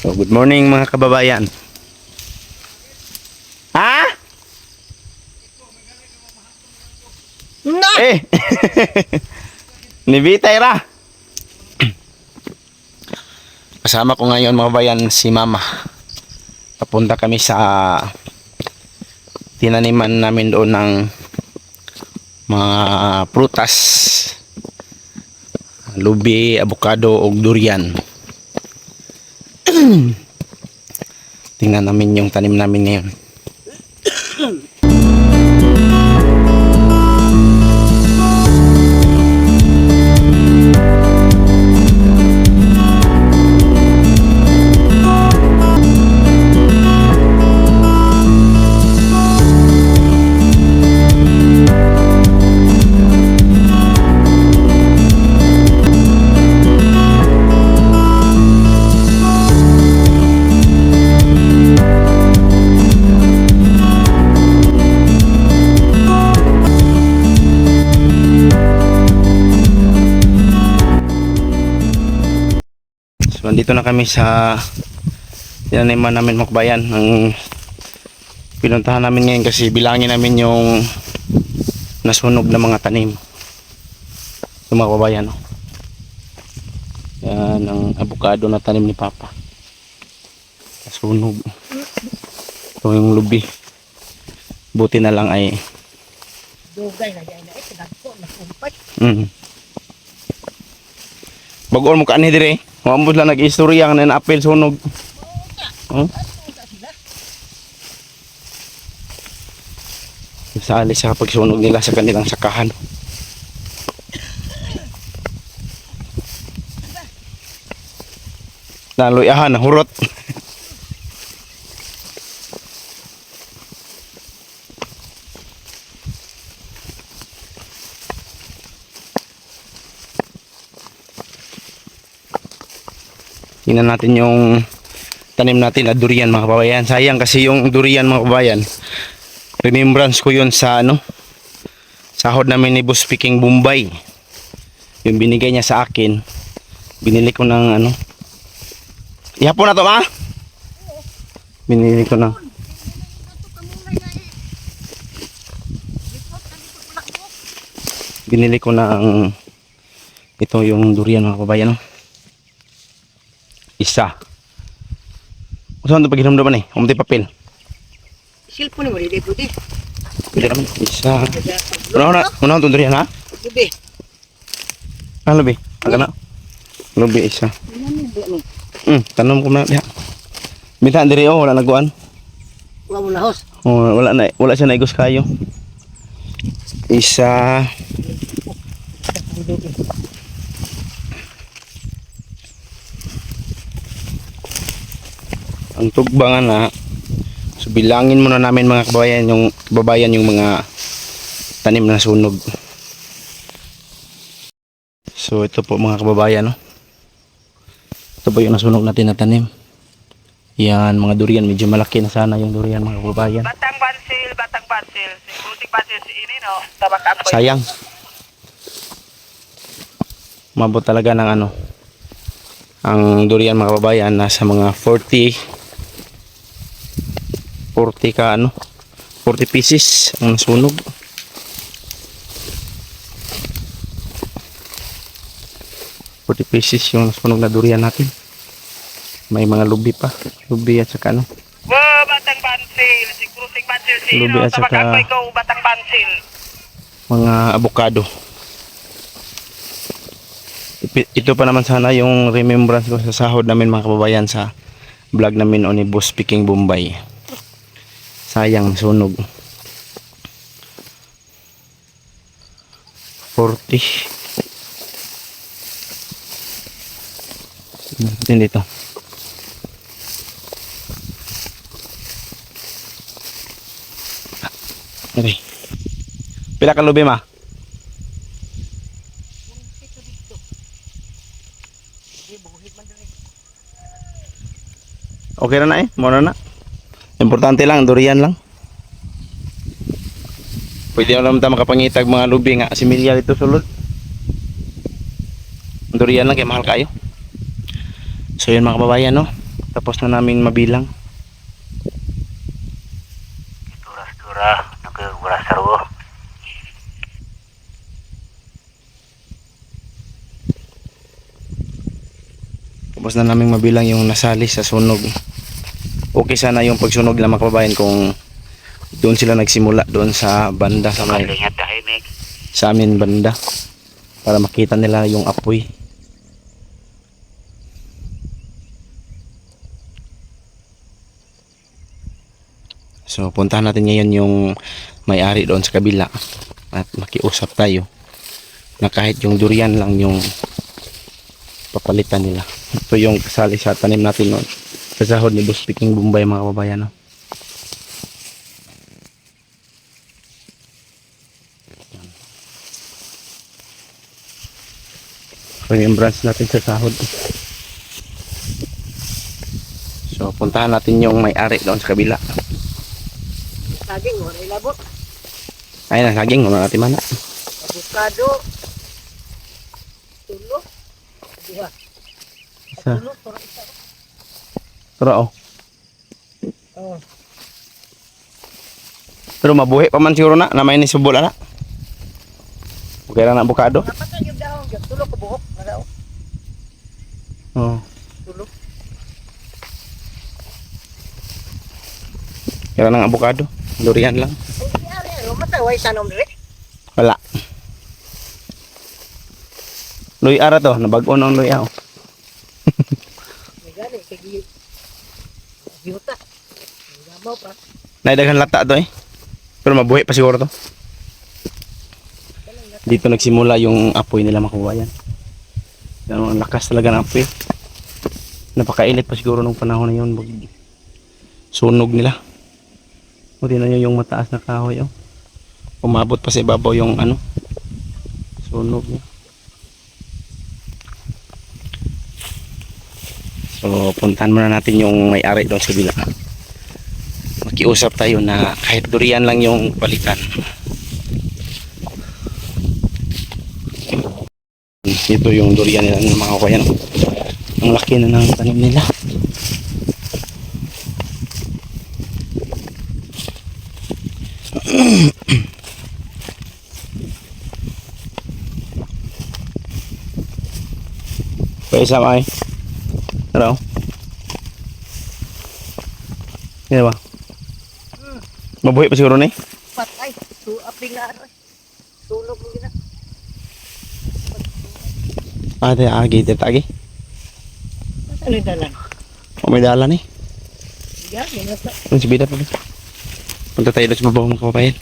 So, good morning mga kababayan. Ha? Na! Eh! Nibitay ra. Kasama ko ngayon mga bayan si Mama. Papunta kami sa tinaniman namin doon ng mga prutas. Lubi, avocado o durian. Tingnan namin yung tanim namin ngayon. So, nandito na kami sa tinaniman namin mga kabayan. Ang pinuntahan namin ngayon kasi bilangin namin yung nasunog na mga tanim. Yung mga kabayan. No? Yan ang avocado na tanim ni Papa. Nasunog. Ito yung lubi. Buti na lang ay Dugay na dyan na ito. Nagpo, nakumpat. bagoon mo ka ni dire. Mambos lang nag-istorya nga na apel sunog. Oh. Sali sa pagsunog nila sa kanilang sakahan. Naluyahan, hurot. Tingnan natin yung tanim natin na durian mga kababayan. Sayang kasi yung durian mga kababayan. Remembrance ko yun sa sahod namin ni Boss Speaking Bombay. Yung binigay niya sa akin. Binili ko ng ihapon na to ma? Binili ko ng ito yung durian mga kababayan. Isa. Saan ito paghinamdaman umti papel. Silpon mo, hindi pwede. Pwede naman. Isa. Una itong durian ha? Lubi. Lubi. Ang na. Lubi isa. Tanong ko na diha. Minta diri wala naguan. Wala mo lahos. Wala siya naigos kayo. Isa. Ang tugbangan na. So bilangin muna namin mga kababayan yung mga tanim na sunog. So ito po mga kababayan, no. Ito po yung nasunog natin na tanim. Yan mga durian, medyo malaki na sana yung durian mga kababayan. Batang bansil. Singkutik bansil si ini no. Tabakan ko. Sayang. Mabot talaga ng ang durian mga kababayan nasa mga 40 pieces ang nasunog. Pieces yung nasunog na durian natin. May mga lubi pa. Lubi at saka Batang bansil. Singkutik bansil si Lubi ini no. at saka Tabakan ko ikaw batang bansil. mga avocado. Ito pa naman sana yung remembrance ko sa sahod namin mga kababayan sa vlog namin o ni Boss Speaking Bombay. Sayang sunog. 40. Din dito. Okay. Pila ka lubi ma? Okay na muna na. Importante lang, durian lang. Pwede naman tayo makapangitag mga lubi nga. Similya dito sulod. Durian lang kaya mahal kayo. So yun mga kababayan, no? Tapos na namin mabilang. Tura-tura, nagkagura sarwo. Tapos na namin mabilang yung nasali sa sunog. Okay sana yung pagsunog lang mga kababayan kung doon sila nagsimula doon sa banda sa may Malingat tahimik. sa amin banda para makita nila yung apoy. So puntahan natin ngayon yung may-ari doon sa kabila at makiusap tayo na kahit yung durian lang yung papalitan nila. Ito yung kasali sa tanim natin noon sa sahod ni Boss Piking Bombay mga kababayan. No? Remembrance natin sa sahod. So puntahan natin yung may-ari doon sa kabila. Saging, wala ilabot. Ayun na saging, wala natin mana. Avocado. Tulo. Diba? Sa Tulo, parang isa. pero oh. Oh. Pero mabuhi pa man siguro na may ni subol ana. Okay lang na avocado. Napatan yung dahon. Tulo ka buhok. Wala o. Oh. Tulo. Kaya ng avocado. Durian lang. Ay, ari, mataway sa nom dire. Wala. Luy ara to, nabag-o ng luy ako. Gani, kagi. Yuta. Gabaw pa. Naidaghan lata to eh. Pero mabuhi pa siguro to. Dito nagsimula yung apoy nila mga kababayan. Ang lakas talaga ng apoy. Napakainit pa siguro nung panahon na yun. Sunog nila. Buti na nyo yung mataas na kahoy. Oh. Umabot pa sa ibabaw yung ano. Sunog niya. So puntahan muna natin yung may-ari doon sa bila. Makiusap tayo na kahit durian lang yung palitan. Ito yung durian nila ng mga kabayan. Ang laki na ng tanim nila. Kaya isa ay. Ano? Yan ba? Mabuhi pa siguro na eh. Patay. Tu aping nga aray. Tulog mo gina. Ate, agi, agi. Ano yung dalan? O may dalan eh. Yan, yung nasa. Ang si Bida pa. Punta tayo doon sa babaw mga kababayan.